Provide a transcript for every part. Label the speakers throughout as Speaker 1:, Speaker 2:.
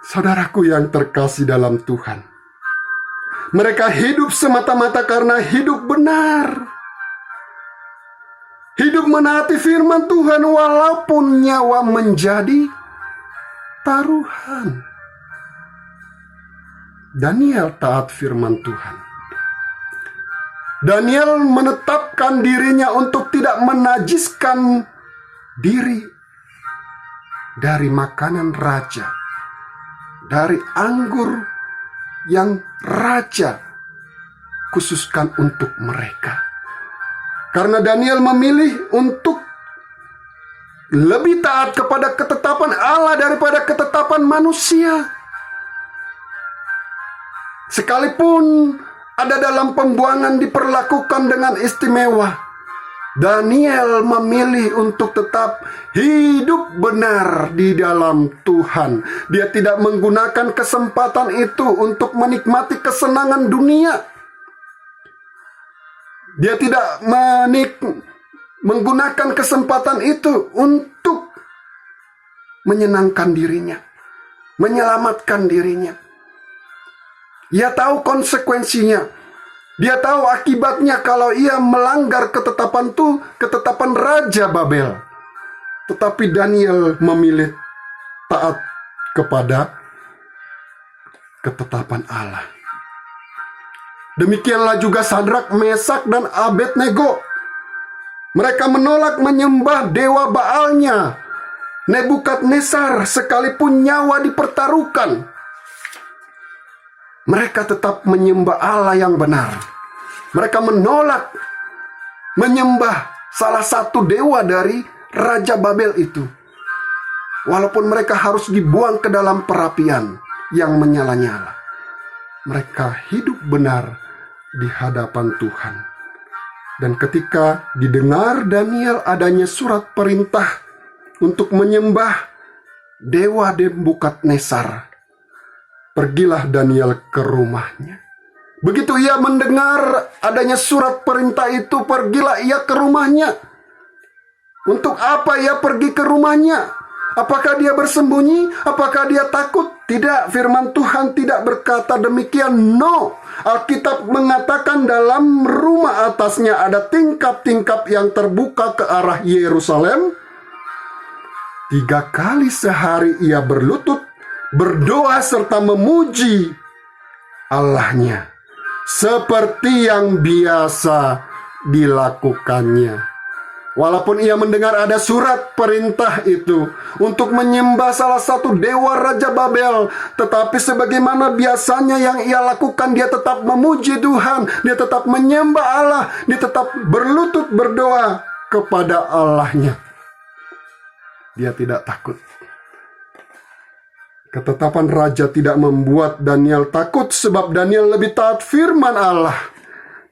Speaker 1: Saudaraku yang terkasih dalam Tuhan, mereka hidup semata-mata karena hidup benar. Hidup menaati firman Tuhan walaupun nyawa menjadi taruhan. Daniel taat firman Tuhan. Daniel menetapkan dirinya untuk tidak menajiskan diri dari makanan raja, dari anggur yang raja khususkan untuk mereka. Karena Daniel memilih untuk lebih taat kepada ketetapan Allah daripada ketetapan manusia. Sekalipun ada dalam pembuangan diperlakukan dengan istimewa, Daniel memilih untuk tetap hidup benar di dalam Tuhan. Dia tidak menggunakan kesempatan itu untuk menikmati kesenangan dunia. Dia tidak menggunakan kesempatan itu untuk menyenangkan dirinya, menyelamatkan dirinya. Ia tahu konsekuensinya. Dia tahu akibatnya kalau ia melanggar ketetapan Raja Babel. Tetapi Daniel memilih taat kepada ketetapan Allah. Demikianlah juga Sadrak, Mesak, dan Abednego. Mereka menolak menyembah dewa Baalnya Nebukadnezar sekalipun nyawa dipertaruhkan. Mereka tetap menyembah Allah yang benar. Mereka menolak menyembah salah satu dewa dari Raja Babel itu. Walaupun mereka harus dibuang ke dalam perapian yang menyala-nyala. Mereka hidup benar di hadapan Tuhan. Dan ketika didengar Daniel adanya surat perintah untuk menyembah dewa Nebukadnezar, pergilah Daniel ke rumahnya. Begitu ia mendengar adanya surat perintah itu, pergilah ia ke rumahnya. Untuk apa ia pergi ke rumahnya? Apakah dia bersembunyi? Apakah dia takut? Tidak, firman Tuhan tidak berkata demikian. No, Alkitab mengatakan dalam rumah atasnya ada tingkap-tingkap yang terbuka ke arah Yerusalem. 3 kali sehari ia berlutut, berdoa serta memuji Allahnya seperti yang biasa dilakukannya. Walaupun ia mendengar ada surat perintah itu untuk menyembah salah satu dewa Raja Babel, tetapi sebagaimana biasanya yang ia lakukan, dia tetap memuji Tuhan, dia tetap menyembah Allah, dia tetap berlutut berdoa kepada Allahnya. Dia tidak takut. Ketetapan raja tidak membuat Daniel takut, sebab Daniel lebih taat firman Allah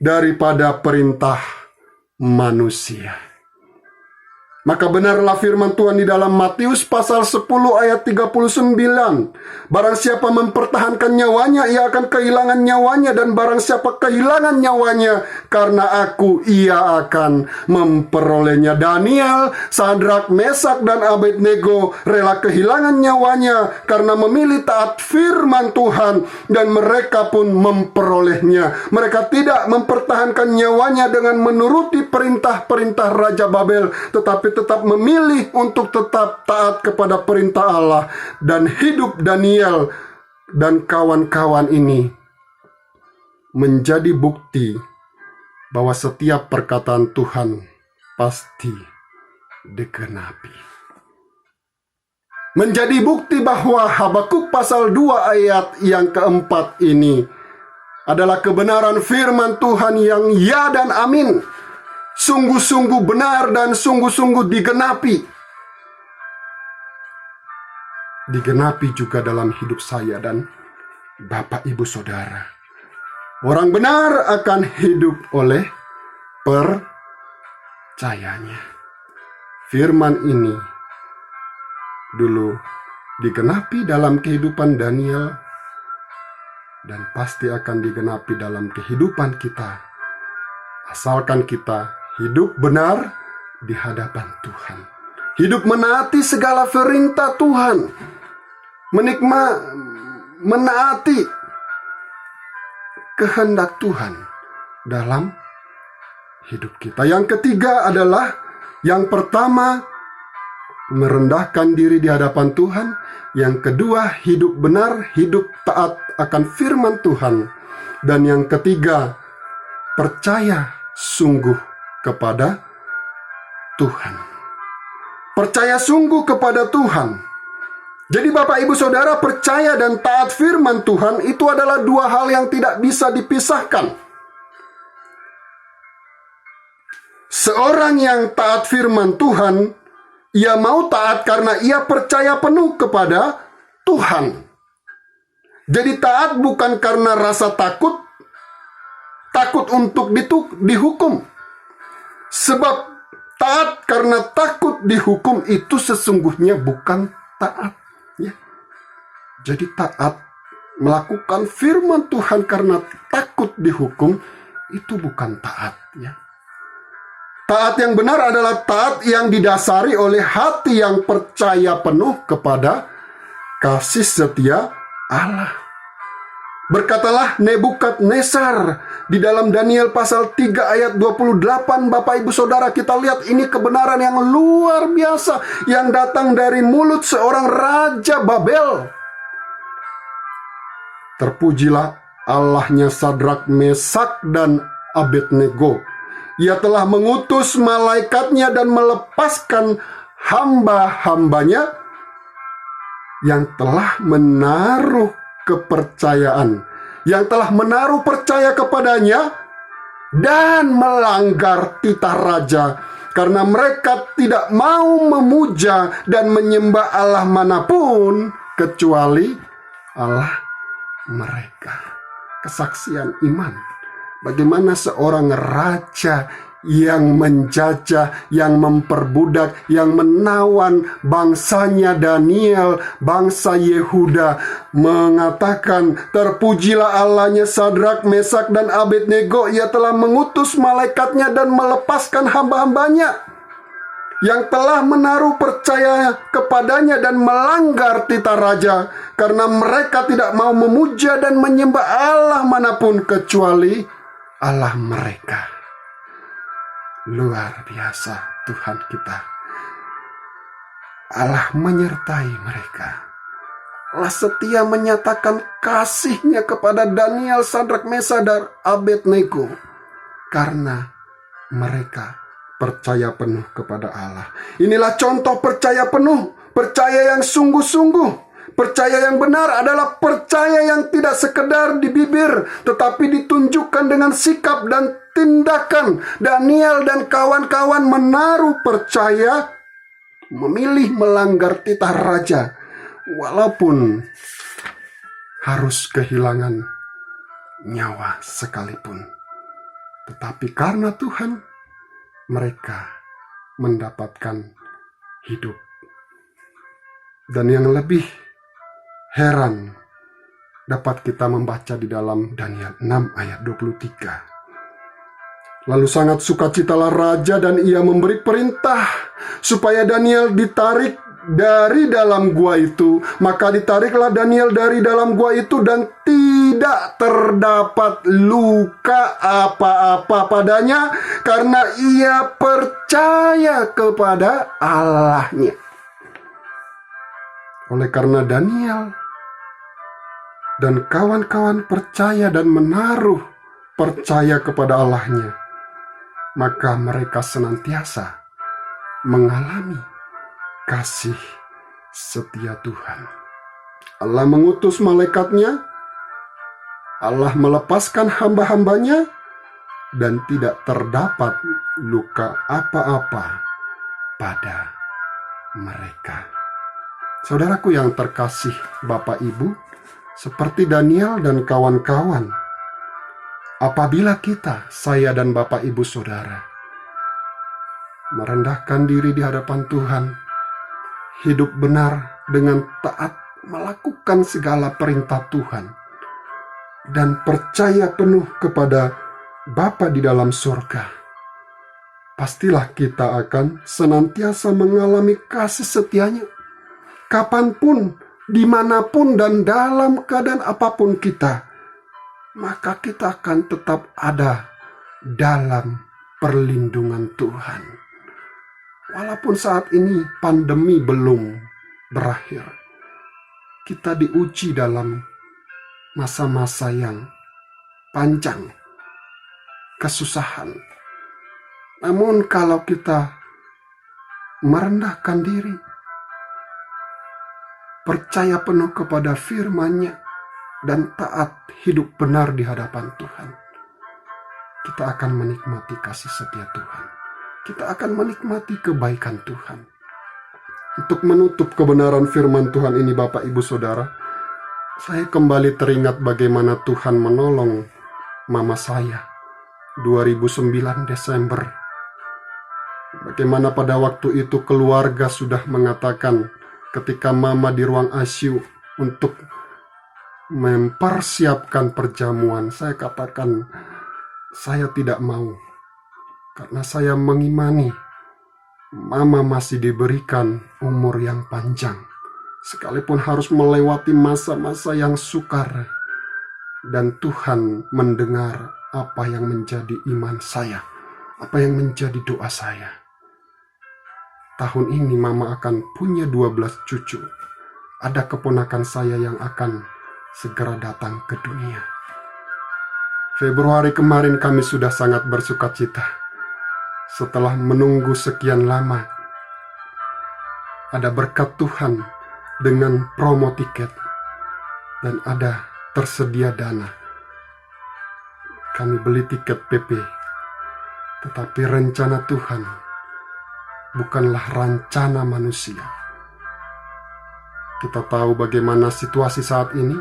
Speaker 1: daripada perintah manusia. Maka benarlah firman Tuhan di dalam Matius pasal 10 ayat 39. Barang siapa mempertahankan nyawanya, ia akan kehilangan nyawanya. Dan barang siapa kehilangan nyawanya karena aku, ia akan memperolehnya. Daniel, Sadrak, Mesak, dan Abednego rela kehilangan nyawanya karena memilih taat firman Tuhan. Dan mereka pun memperolehnya. Mereka tidak mempertahankan nyawanya dengan menuruti perintah-perintah Raja Babel, tetapi tetap memilih untuk tetap taat kepada perintah Allah. Dan hidup Daniel dan kawan-kawan ini menjadi bukti bahwa setiap perkataan Tuhan pasti digenapi. Menjadi bukti bahwa Habakuk pasal 2 ayat yang keempat ini adalah kebenaran firman Tuhan yang ya dan amin. Sungguh-sungguh benar dan sungguh-sungguh digenapi. Digenapi juga dalam hidup saya dan Bapak Ibu Saudara. Orang benar akan hidup oleh percayanya. Firman ini dulu digenapi dalam kehidupan Daniel dan pasti akan digenapi dalam kehidupan kita, asalkan kita hidup benar di hadapan Tuhan. Hidup menaati segala perintah Tuhan. menaati kehendak Tuhan dalam hidup kita. Yang ketiga adalah, yang pertama, merendahkan diri di hadapan Tuhan. Yang kedua, hidup benar, hidup taat akan firman Tuhan. Dan yang ketiga, percaya sungguh kepada Tuhan. Percaya sungguh kepada Tuhan. Jadi Bapak Ibu Saudara, percaya dan taat firman Tuhan itu adalah dua hal yang tidak bisa dipisahkan. Seorang yang taat firman Tuhan, ia mau taat karena ia percaya penuh kepada Tuhan. Jadi taat bukan karena rasa takut untuk dihukum. Sebab taat karena takut dihukum itu sesungguhnya bukan taat. Ya. Jadi taat melakukan firman Tuhan karena takut dihukum itu bukan taat. Ya. Taat yang benar adalah taat yang didasari oleh hati yang percaya penuh kepada kasih setia Allah. Berkatalah Nebukadnezar di dalam Daniel pasal 3 ayat 28, Bapak Ibu Saudara, kita lihat ini kebenaran yang luar biasa yang datang dari mulut seorang Raja Babel. Terpujilah Allahnya Sadrak, Mesak, dan Abednego. Ia telah mengutus malaikatnya dan melepaskan hamba-hambanya yang telah menaruh kepercayaan, yang telah menaruh percaya kepadanya dan melanggar titah raja, karena mereka tidak mau memuja dan menyembah Allah manapun kecuali Allah mereka. Kesaksian iman. Bagaimana seorang raja yang menjajah, yang memperbudak, yang menawan bangsanya Daniel, bangsa Yehuda, mengatakan, terpujilah Allahnya Sadrak, Mesak, dan Abednego. Ia telah mengutus malaikatnya dan melepaskan hamba-hambanya yang telah menaruh percaya kepadanya dan melanggar titah raja, karena mereka tidak mau memuja dan menyembah Allah manapun kecuali Allah mereka. Luar biasa Tuhan kita. Allah menyertai mereka. Allah setia menyatakan kasih-Nya kepada Daniel, Sadrak, Mesak, dan Abednego karena mereka percaya penuh kepada Allah. Inilah contoh percaya penuh, percaya yang sungguh-sungguh. Percaya yang benar adalah percaya yang tidak sekedar di bibir, tetapi ditunjukkan dengan sikap dan tindakan. Daniel dan kawan-kawan menaruh percaya, memilih melanggar titah raja, walaupun harus kehilangan nyawa sekalipun. Tetapi karena Tuhan, mereka mendapatkan hidup. Dan yang lebih heran dapat kita membaca di dalam Daniel 6 ayat 23. Lalu sangat sukacitalah raja dan ia memberi perintah supaya Daniel ditarik dari dalam gua itu. Maka ditariklah Daniel dari dalam gua itu dan tidak terdapat luka apa-apa padanya karena ia percaya kepada Allahnya. Oleh karena Daniel dan kawan-kawan percaya dan menaruh percaya kepada Allahnya, maka mereka senantiasa mengalami kasih setia Tuhan. Allah mengutus malaikatnya, Allah melepaskan hamba-hambanya, dan tidak terdapat luka apa-apa pada mereka. Saudaraku yang terkasih Bapak Ibu, seperti Daniel dan kawan-kawan, apabila kita, saya dan Bapak Ibu Saudara, merendahkan diri di hadapan Tuhan, hidup benar dengan taat melakukan segala perintah Tuhan, dan percaya penuh kepada Bapa di dalam surga, pastilah kita akan senantiasa mengalami kasih setia-Nya kapanpun dimanapun dan dalam keadaan apapun kita, maka kita akan tetap ada dalam perlindungan Tuhan. Walaupun saat ini pandemi belum berakhir, kita diuji dalam masa-masa yang panjang, kesusahan. Namun kalau kita merendahkan diri, percaya penuh kepada firman-Nya, dan taat hidup benar di hadapan Tuhan, kita akan menikmati kasih setia Tuhan. Kita akan menikmati kebaikan Tuhan. Untuk menutup kebenaran firman Tuhan ini, Bapak, Ibu, Saudara, saya kembali teringat bagaimana Tuhan menolong mama saya 2009 Desember. Bagaimana pada waktu itu keluarga sudah mengatakan ketika mama di ruang ICU untuk mempersiapkan perjamuan, saya katakan saya tidak mau, karena saya mengimani mama masih diberikan umur yang panjang, sekalipun harus melewati masa-masa yang sukar. Dan Tuhan mendengar apa yang menjadi iman saya, apa yang menjadi doa saya. Tahun ini mama akan punya 12 cucu. Ada keponakan saya yang akan segera datang ke dunia. Februari kemarin kami sudah sangat bersuka cita. Setelah menunggu sekian lama, ada berkat Tuhan dengan promo tiket dan ada tersedia dana. Kami beli tiket PP, tetapi rencana Tuhan bukanlah rencana manusia. Kita tahu bagaimana situasi saat ini,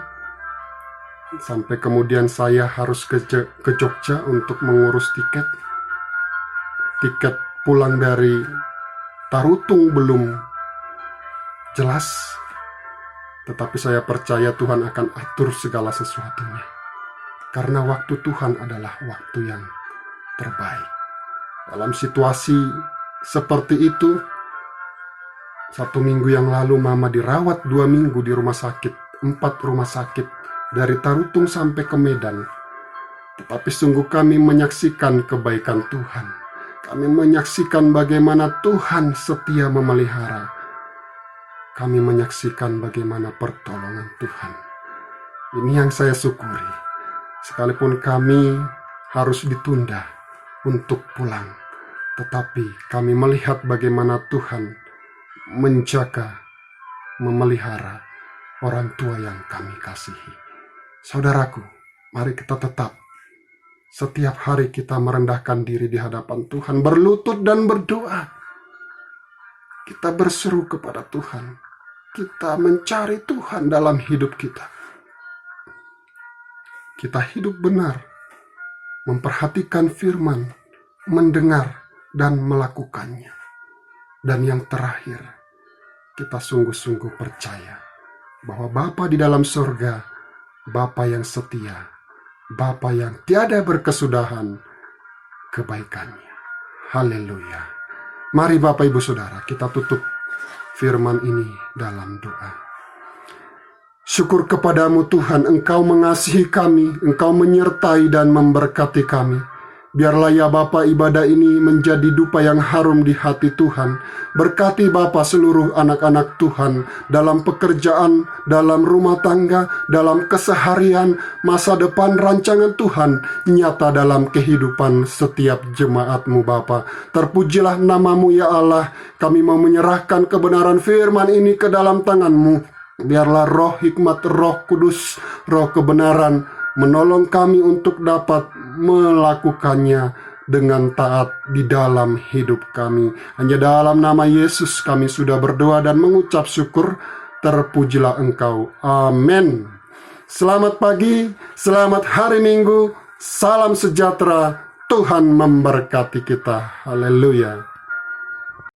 Speaker 1: sampai kemudian saya harus ke Jogja untuk mengurus tiket. Tiket pulang dari Tarutung belum jelas, tetapi saya percaya Tuhan akan atur segala sesuatunya. Karena waktu Tuhan adalah waktu yang terbaik. Dalam situasi seperti itu, 1 minggu yang lalu mama dirawat 2 minggu di rumah sakit, 4 rumah sakit, dari Tarutung sampai ke Medan. Tetapi sungguh kami menyaksikan kebaikan Tuhan. Kami menyaksikan bagaimana Tuhan setia memelihara. Kami menyaksikan bagaimana pertolongan Tuhan. Ini yang saya syukuri. Sekalipun kami harus ditunda untuk pulang, tetapi kami melihat bagaimana Tuhan menjaga, memelihara orang tua yang kami kasihi. Saudaraku, mari kita tetap setiap hari kita merendahkan diri di hadapan Tuhan, berlutut dan berdoa. Kita berseru kepada Tuhan. Kita mencari Tuhan dalam hidup kita. Kita hidup benar, memperhatikan firman, mendengar dan melakukannya. Dan yang terakhir, kita sungguh-sungguh percaya bahwa Bapa di dalam surga, Bapa yang setia, Bapa yang tiada berkesudahan kebaikannya. Haleluya. Mari Bapak Ibu Saudara, kita tutup firman ini dalam doa. Syukur kepadamu Tuhan, Engkau mengasihi kami, Engkau menyertai dan memberkati kami. Biarlah ya Bapa ibadah ini menjadi dupa yang harum di hati Tuhan. Berkati Bapa seluruh anak-anak Tuhan dalam pekerjaan, dalam rumah tangga, dalam keseharian, masa depan rancangan Tuhan nyata dalam kehidupan setiap jemaat-Mu Bapa. Terpujilah nama-Mu ya Allah. Kami mau menyerahkan kebenaran firman ini ke dalam tangan-Mu. Biarlah roh hikmat, roh kudus, roh kebenaran menolong kami untuk dapat melakukannya dengan taat di dalam hidup kami. Hanya dalam nama Yesus kami sudah berdoa dan mengucap syukur. Terpujilah Engkau. Amin. Selamat pagi, selamat hari Minggu, salam sejahtera. Tuhan memberkati kita. Haleluya.